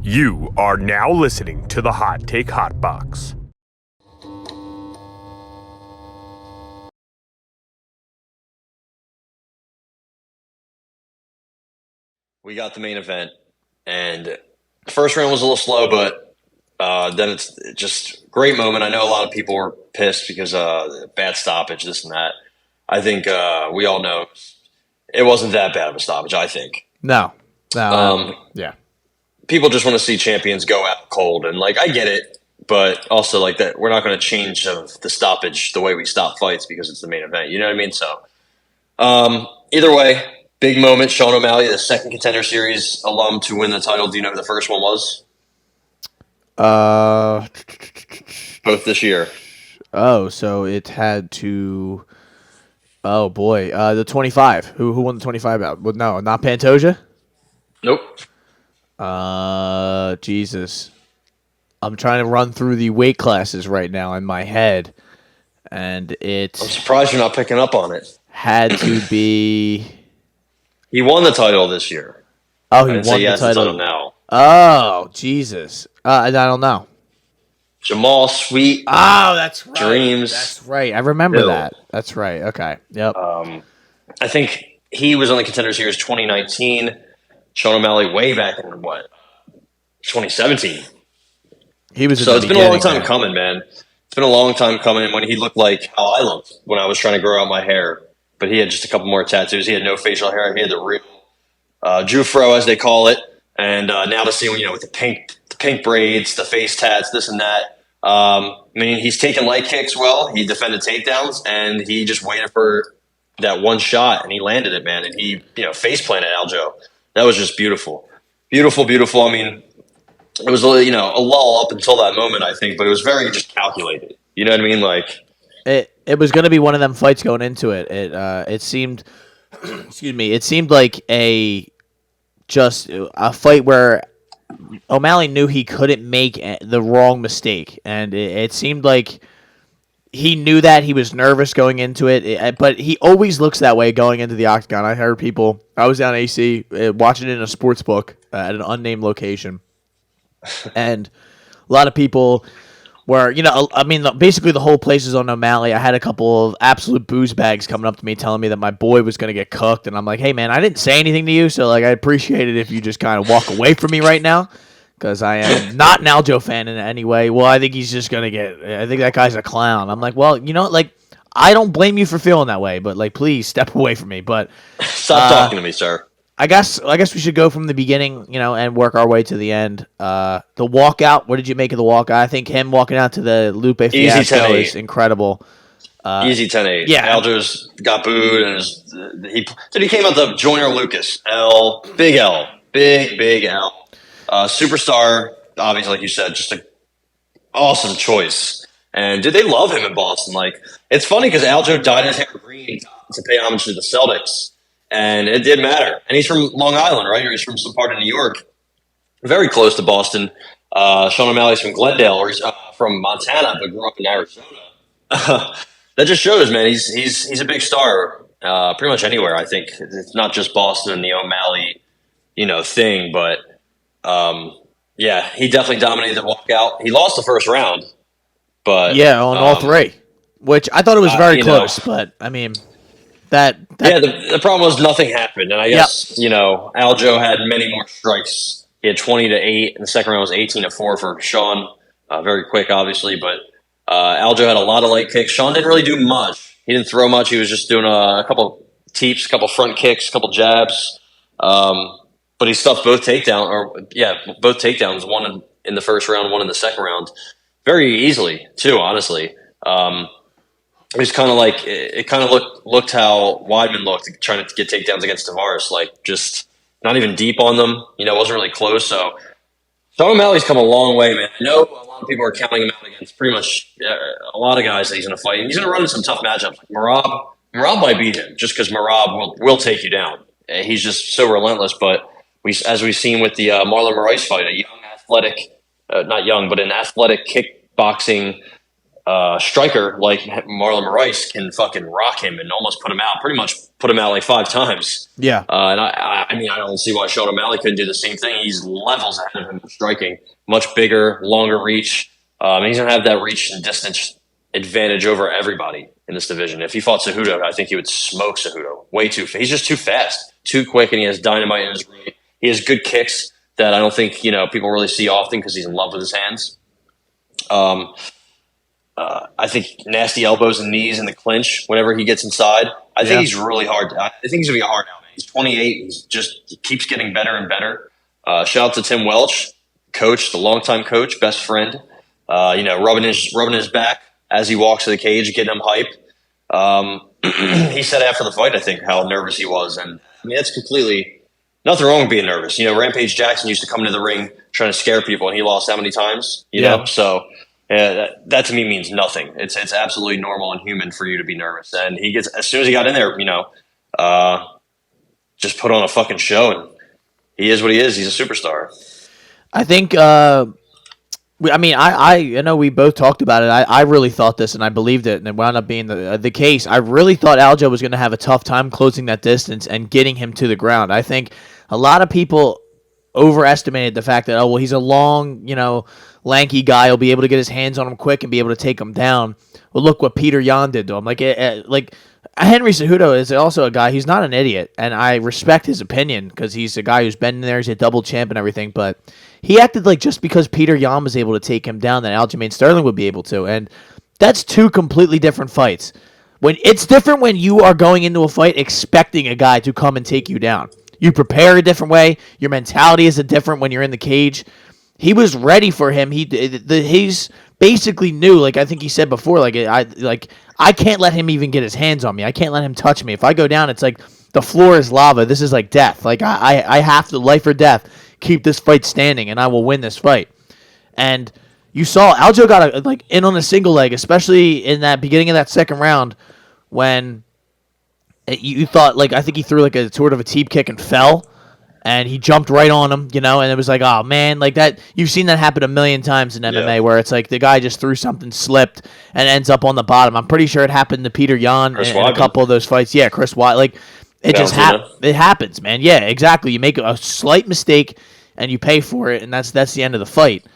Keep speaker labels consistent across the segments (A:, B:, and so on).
A: You are now listening to the Hot Take Hot Box.
B: We got the main event, and the first round was a little slow, but then it's just great moment. I know a lot of people were pissed because bad stoppage, this and that. I think we all know it wasn't that bad of a stoppage, I think.
C: No.
B: Yeah. People just want to see champions go out cold, and like I get it, but also like that we're not going to change the stoppage the way we stop fights because it's the main event. You know what I mean? So either way, big moment. Sean O'Malley, the second Contender Series alum to win the title. Do you know who the first one was? Both this year.
C: Oh, so it had to. Oh boy, the 25. Who won the 25 out? Well, no, not Pantoja.
B: Nope.
C: Jesus. I'm trying to run through the weight classes right now in my head, and
B: I'm surprised you're not picking up on it.
C: Had to be.
B: He won the title this year.
C: Oh, he won the title
B: now.
C: Oh, Jesus. I don't know.
B: Jamal Sweet.
C: Oh, that's right.
B: Dreams.
C: That's right. I remember that. That's right. Okay. Yep.
B: I think he was on the Contender Series 2019. Sean O'Malley way back in 2017.
C: He was.
B: So it's been a long time coming, man. It's been a long time coming. When he looked like how I looked when I was trying to grow out my hair, but he had just a couple more tattoos. He had no facial hair. He had the real Jufro, as they call it. And now to see him, with the pink braids, the face tats, this and that. I mean, he's taken light kicks well. He defended takedowns, and he just waited for that one shot, and he landed it, man. And he, face planted Aljo. That was just beautiful, beautiful, beautiful. I mean, it was a lull up until that moment, I think, but it was very just calculated. You know what I mean? Like
C: it was going to be one of them fights going into it. It seemed, excuse me, it seemed like a fight where O'Malley knew he couldn't make the wrong mistake, and it seemed like he knew that. He was nervous going into it, but he always looks that way going into the octagon. I heard people. I was down AC watching it in a sports book at an unnamed location, and a lot of people were, basically the whole place is on O'Malley. I had a couple of absolute booze bags coming up to me telling me that my boy was going to get cooked, and I'm like, hey, man, I didn't say anything to you, so like I appreciate it if you just kind of walk away from me right now. Because I am not an Aljo fan in any way. Well, I think he's just going to I think that guy's a clown. I'm like, well, I don't blame you for feeling that way, but, please step away from me. But
B: stop talking to me, sir.
C: I guess we should go from the beginning, and work our way to the end. The walkout, what did you make of the walkout? I think him walking out to the Lupe fiasco is incredible.
B: Easy 10-8.
C: Yeah.
B: Aljo's got booed, and he came out the Joyner Lucas. Big L. Big L. Superstar, obviously, like you said, just an awesome choice. And did they love him in Boston? Like, it's funny because Aljo dyed his hair green to pay homage to the Celtics, and it did matter. And he's from Long Island, right? Or he's from some part of New York, very close to Boston. Sean O'Malley's from Glendale, or he's from Montana, but grew up in Arizona. That just shows, man. He's a big star, pretty much anywhere. I think it's not just Boston and the O'Malley, thing, but. Yeah, he definitely dominated the walkout. He lost the first round, but
C: on all three, which I thought it was very close. But I mean,
B: the problem was nothing happened, and I guess Aljo had many more strikes. He had 20-8, and the second round was 18-4 for Sean. Very quick, obviously, but Aljo had a lot of light kicks. Sean didn't really do much. He didn't throw much. He was just doing a couple teeps, a couple front kicks, a couple jabs. But he stuffed both takedowns, one in the first round, one in the second round, very easily too. Honestly, it was kind of like it kind of looked how Weidman looked trying to get takedowns against Tavares, like just not even deep on them. Wasn't really close. So Sean O'Malley's come a long way, man. I know a lot of people are counting him out against pretty much a lot of guys that he's going to fight, and he's going to run into some tough matchups. Like Merab might beat him just because Merab will take you down. He's just so relentless, but. As we've seen with the Marlon Moraes fight, a young athletic, not young, but an athletic kickboxing striker like Marlon Moraes can fucking rock him and almost put him out, pretty much put him out like 5 times.
C: Yeah.
B: And I mean, I don't see why Sean O'Malley couldn't do the same thing. He's levels ahead of him in striking, much bigger, longer reach. And he's going to have that reach and distance advantage over everybody in this division. If he fought Cejudo, I think he would smoke Cejudo. Way too fast. He's just too fast, too quick, and he has dynamite in his ring. He has good kicks that I don't think people really see often because he's in love with his hands. I think nasty elbows and knees in the clinch whenever he gets inside. I think he's really hard. I think he's going to be hard now. He's 28. He keeps getting better and better. Shout out to Tim Welch, coach, the longtime coach, best friend. Rubbing his back as he walks to the cage, getting him hype. He said after the fight, I think, how nervous he was. And I mean, that's completely nothing wrong with being nervous. Rampage Jackson used to come into the ring trying to scare people, and he lost how many times? You know? So that to me means nothing. It's absolutely normal and human for you to be nervous. And as soon as he got in there, just put on a fucking show, and he is what he is. He's a superstar.
C: I think. I know we both talked about it. I really thought this, and I believed it, and it wound up being the case. I really thought Aljo was going to have a tough time closing that distance and getting him to the ground. I think a lot of people overestimated the fact that, he's a long, lanky guy. He'll be able to get his hands on him quick and be able to take him down. Well, look what Peter Yan did to him. Henry Cejudo is also a guy. He's not an idiot, and I respect his opinion because he's a guy who's been in there. He's a double champ and everything, but he acted like just because Peter Yan was able to take him down, that Aljamain Sterling would be able to, and that's 2 completely different fights. When it's different when you are going into a fight expecting a guy to come and take you down. You prepare a different way. Your mentality is different when you're in the cage. He was ready for him. He's basically knew, like I think he said before, I can't let him even get his hands on me. I can't let him touch me. If I go down, it's like the floor is lava. This is like death. Like I have to, life or death, keep this fight standing, and I will win this fight. And you saw Aljo got in on a single leg, especially in that beginning of that second round when you thought, I think he threw a sort of a teep kick and fell. And he jumped right on him, and it was like, oh, man, that. You've seen that happen a million times in MMA where it's like the guy just threw something, slipped, and ends up on the bottom. I'm pretty sure it happened to Peter Yan in a couple of those fights. Yeah, Chris White. It just it happens, man. Yeah, exactly. You make a slight mistake, and you pay for it, and that's the end of the fight.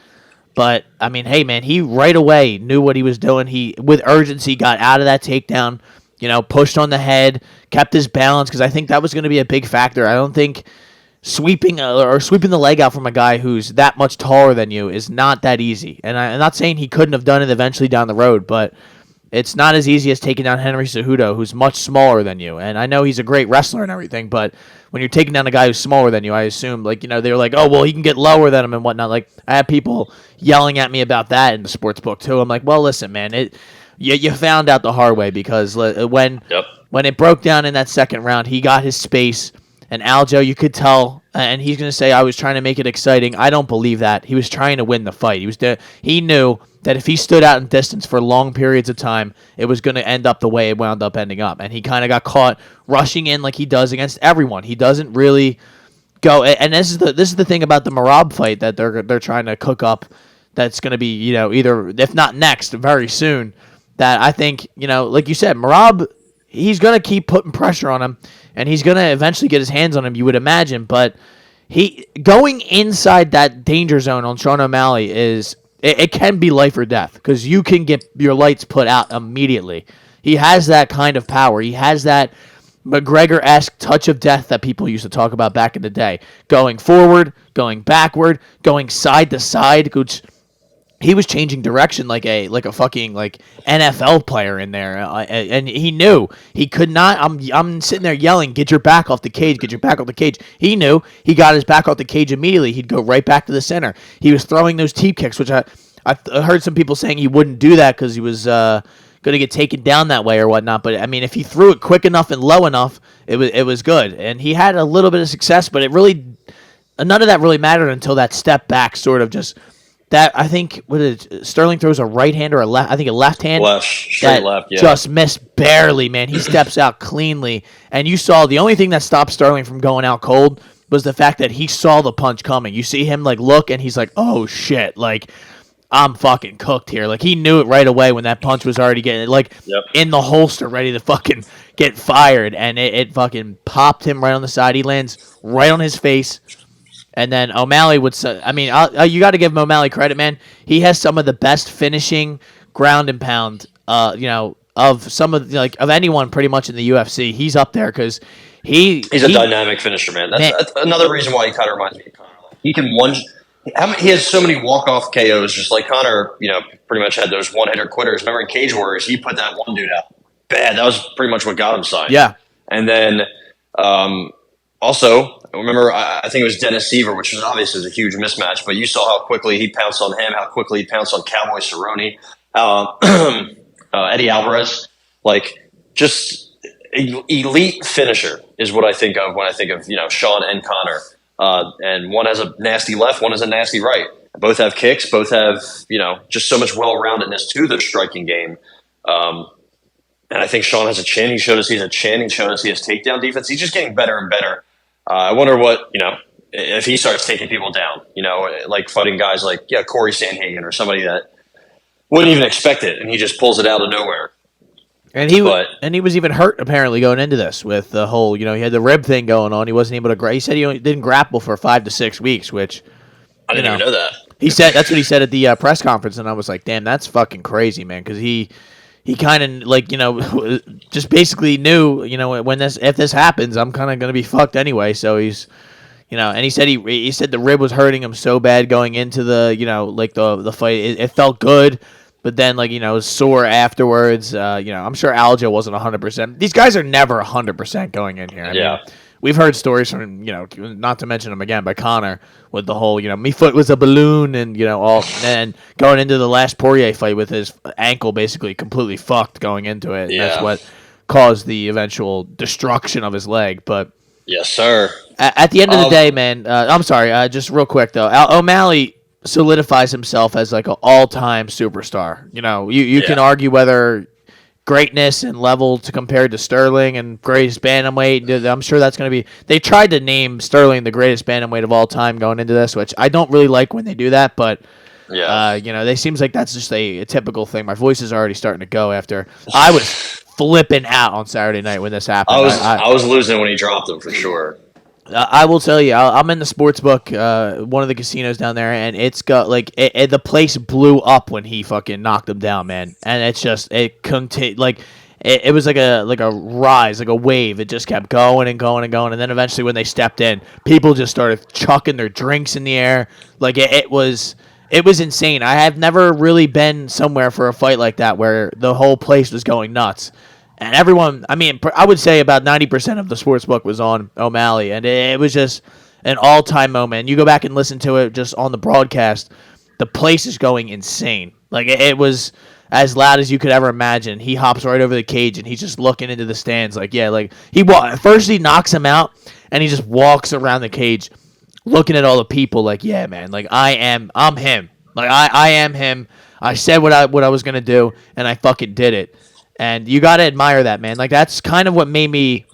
C: But, I mean, hey, man, he right away knew what he was doing. He, with urgency, got out of that takedown, pushed on the head, kept his balance, because I think that was going to be a big factor. I don't think sweeping the leg out from a guy who's that much taller than you is not that easy. And I'm not saying he couldn't have done it eventually down the road, but it's not as easy as taking down Henry Cejudo, who's much smaller than you. And I know he's a great wrestler and everything, but when you're taking down a guy who's smaller than you, I assume, they were like, oh, well, he can get lower than him and whatnot. I had people yelling at me about that in the sports book, too. I'm like, well, listen, man, you found out the hard way, because when it broke down in that second round, he got his space. And Aljo, you could tell, and he's going to say, I was trying to make it exciting. I don't believe that. He was trying to win the fight. He knew that if he stood out in distance for long periods of time, it was going to end up the way it wound up ending up. And he kind of got caught rushing in like he does against everyone. He doesn't really go. And this is the thing about the Merab fight that they're trying to cook up. That's going to be either, if not next, very soon. That I think like you said, Merab, he's going to keep putting pressure on him. And he's going to eventually get his hands on him, you would imagine. But he going inside that danger zone on Sean O'Malley it can be life or death, because you can get your lights put out immediately. He has that kind of power. He has that McGregor-esque touch of death that people used to talk about back in the day. Going forward, going backward, going side to side, which he was changing direction like a fucking NFL player in there, and he knew he could not. I'm sitting there yelling, "Get your back off the cage! Get your back off the cage!" He knew he got his back off the cage immediately. He'd go right back to the center. He was throwing those teep kicks, which I heard some people saying he wouldn't do that because he was going to get taken down that way or whatnot. But I mean, if he threw it quick enough and low enough, it was good, and he had a little bit of success. But none of that really mattered until that step back, sort of just. That I think Sterling throws a right hand or a left. I think a left hand.
B: Straight left. Yeah.
C: Just missed barely, man. He steps out cleanly, and you saw the only thing that stopped Sterling from going out cold was the fact that he saw the punch coming. You see him look, and he's like, "Oh shit!" I'm fucking cooked here. Like, he knew it right away when that punch was already getting, like, in the holster, ready to fucking get fired, and it fucking popped him right on the side. He lands right on his face, and then O'Malley would, I mean, you got to give O'Malley credit, man. He has some of the best finishing ground and pound, of some of, like, of anyone pretty much in the UFC. He's up there because he's
B: a dynamic finisher, man. That's another reason why he kind of reminds me of Conor. He can he has so many walk-off KOs, just like Conor, pretty much had those one-hitter quitters. Remember in Cage Warriors, he put that one dude out bad. That was pretty much what got him signed.
C: Yeah.
B: And then also, remember, I think it was Dennis Seaver, which was obviously a huge mismatch, but you saw how quickly he pounced on him, how quickly he pounced on Cowboy Cerrone, Eddie Alvarez. Like, just elite finisher is what I think of when I think of, Sean and Conor. And one has a nasty left, one has a nasty right. Both have kicks, both have, just so much well-roundedness to their striking game. And I think Sean has a chin. He showed us he has a chin. He showed us he has takedown defense. He's just getting better and better. I wonder what, if he starts taking people down, like fighting guys like, Corey Sandhagen or somebody that wouldn't even expect it, and he just pulls it out of nowhere.
C: And he was even hurt apparently going into this with the whole, he had the rib thing going on. He wasn't able to. He said he didn't grapple for 5 to 6 weeks, which
B: I didn't even know that.
C: He said that's what he said at the press conference, and I was like, damn, that's fucking crazy, man, because he kind of just basically knew, if this happens, I'm kind of gonna be fucked anyway. So he's, and he said he said the rib was hurting him so bad going into the, the fight. It felt good. But then, sore afterwards. I'm sure Aljo wasn't 100%. These guys are never 100% going in here. I mean, we've heard stories from, not to mention them again, by Conor with the whole, me foot was a balloon and, and going into the last Poirier fight with his ankle basically completely fucked going into it. Yeah. That's what caused the eventual destruction of his leg. But
B: yes, sir.
C: At the end of the day, man, I'm sorry, just real quick, though. O'Malley solidifies himself as like an all-time superstar. You can argue whether greatness and level to compared to Sterling and greatest bantamweight. I'm sure that's going to be. They tried to name Sterling the greatest bantamweight of all time going into this, which I don't really like when they do that. But they seems like that's just a typical thing. My voice is already starting to go after I was flipping out on Saturday night when this happened.
B: I was losing when he dropped him for sure.
C: I will tell you, I'm in the sports book, one of the casinos down there, and it's got the place blew up when he fucking knocked him down, man. And it's just it was like a rise, like a wave. It just kept going and going and going, and then eventually when they stepped in, people just started chucking their drinks in the air. Like it was insane. I have never really been somewhere for a fight like that where the whole place was going nuts. And everyone, I would say about 90% of the sports book was on O'Malley, and it was just an all-time moment. You go back and listen to it just on the broadcast, the place is going insane. Like, it was as loud as you could ever imagine. He hops right over the cage, and he's just looking into the stands. First he knocks him out, and he just walks around the cage looking at all the people like, yeah, man, like, I'm him. Like, I am him. I said what I was going to do, and I fucking did it. And you got to admire that, man. Like, that's kind of what made me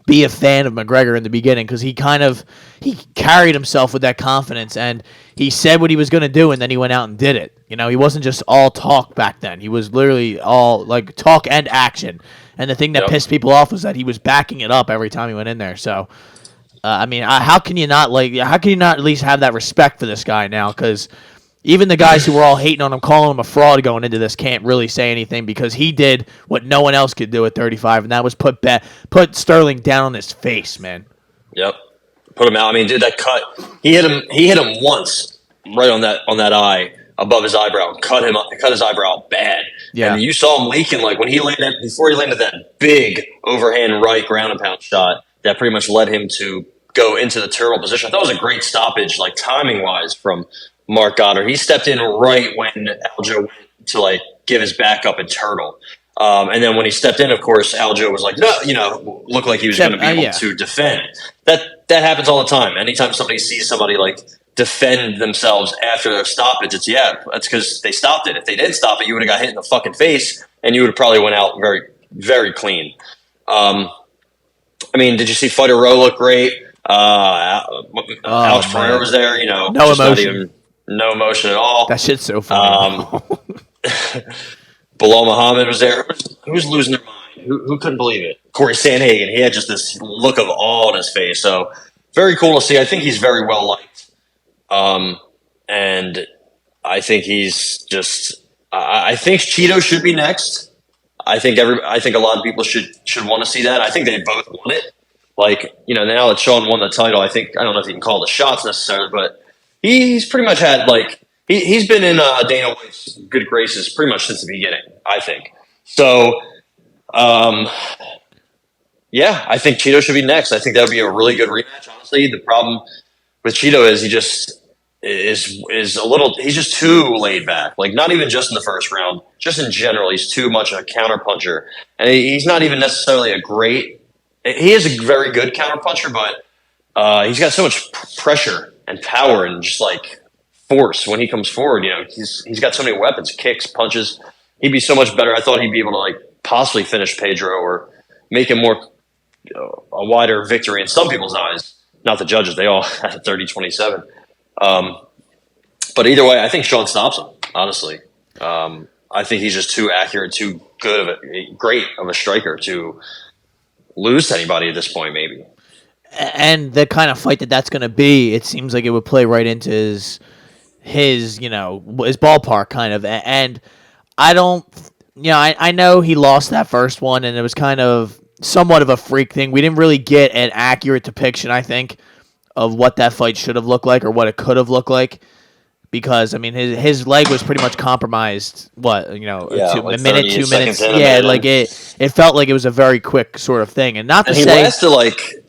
C: be a fan of McGregor in the beginning, because he carried himself with that confidence, and he said what he was going to do, and then he went out and did it. He wasn't just all talk back then. He was literally all, like, talk and action. And the thing that pissed people off was that he was backing it up every time he went in there. So, how can you not at least have that respect for this guy now? Because even the guys who were all hating on him, calling him a fraud going into this, can't really say anything because he did what no one else could do at 35, and that was put Sterling down on his face, man.
B: Yep, put him out. Dude, that cut. He hit him once, right on that eye above his eyebrow. Cut his eyebrow bad. Yeah, and you saw him leaking like when before he landed that big overhand right ground and pound shot that pretty much led him to go into the turtle position. I thought it was a great stoppage, like timing wise, from Mark Goddard. He stepped in right when Aljo went to give his back up and turtle. And then when he stepped in, of course, Aljo was like, no, looked like he was going to be able to defend. That happens all the time. Anytime somebody sees somebody defend themselves after their stoppage, that's because they stopped it. If they didn't stop it, you would have got hit in the fucking face and you would have probably went out very, very clean. Did you see Fighter Row look great? Alex Pereira was there,
C: no emotion.
B: no emotion at all.
C: That shit's so funny.
B: Bilal Muhammad was there. Who was losing their mind? Who couldn't believe it? Corey Sandhagen. He had just this look of awe on his face. So very cool to see. I think he's very well liked. And I think he's just. I think Cheeto should be next. I think a lot of people should want to see that. I think they both want it. Like, now that Sean won the title, I don't know if you can call the shots necessarily, but he's pretty much had he's been in Dana White's good graces pretty much since the beginning, I think. So, yeah, I think Cheeto should be next. I think that would be a really good rematch. Honestly, the problem with Cheeto is he just is a little. He's just too laid back. Like, not even just in the first round, just in general, he's too much a counter puncher, and he's not even necessarily a great. He is a very good counter puncher, but he's got so much pressure and power and just force when he comes forward. He's got so many weapons, kicks, punches. He'd be so much better. I thought he'd be able to possibly finish Pedro or make him more a wider victory in some people's eyes. Not the judges; they all had 30-27. But either way, I think Sean stops him. Honestly, I think he's just too accurate, too great of a striker to lose to anybody at this point, maybe.
C: And the kind of fight that's going to be, it seems like it would play right into his ballpark kind of. And I don't, I know he lost that first one, and it was kind of somewhat of a freak thing. We didn't really get an accurate depiction, I think, of what that fight should have looked like or what it could have looked like. Because, I mean, his leg was pretty much compromised, a minute, 2 minutes. Yeah, it felt like it was a very quick sort of thing. And not to
B: he
C: say...
B: lasted,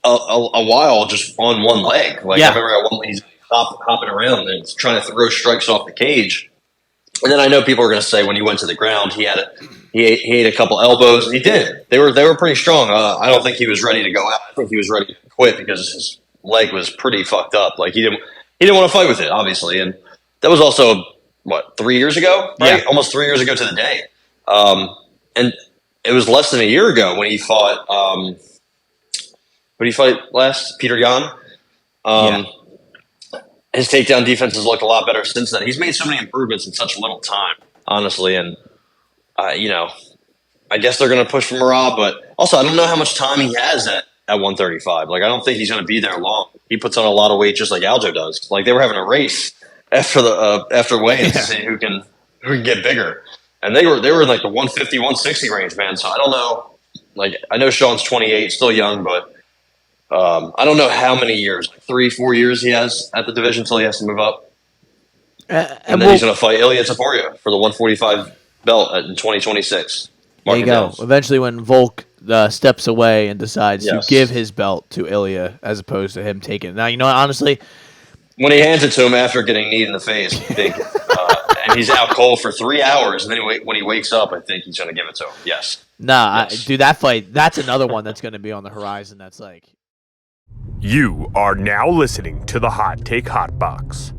B: a while just on one leg. I remember at one point he's hopping around and trying to throw strikes off the cage. And then I know people are going to say when he went to the ground, he ate a couple elbows, and he did. They were pretty strong. I don't think he was ready to go out. I think he was ready to quit because his leg was pretty fucked up. He didn't want to fight with it, obviously. And that was also, 3 years ago? Right?
C: Yeah.
B: Almost 3 years ago to the day. And it was less than a year ago when he fought, who did he fight last? Peter Yan. His takedown defense has looked a lot better since then. He's made so many improvements in such little time, honestly. And, I guess they're going to push for Merab, but also I don't know how much time he has at 135. I don't think he's going to be there long. He puts on a lot of weight just like Aljo does. They were having a race after weigh-ins to see who can get bigger, and they were in the 150, 160 range, man. So I don't know. I know Sean's 28, still young, but I don't know how many years, 3-4 years he has at the division until he has to move up, and then he's going to fight Ilya Taporia for the 145 belt in 2026.
C: There you go. Eventually, when Volk steps away and decides to give his belt to Ilya as opposed to him taking it. Now, honestly.
B: When he hands it to him after getting kneed in the face, I think, and he's out cold for 3 hours, and then when he wakes up, I think he's going to give it to him. Yes.
C: Nah, yes. Dude, that fight, that's another one that's going to be on the horizon. That's
A: You are now listening to the Hot Take Hot Box.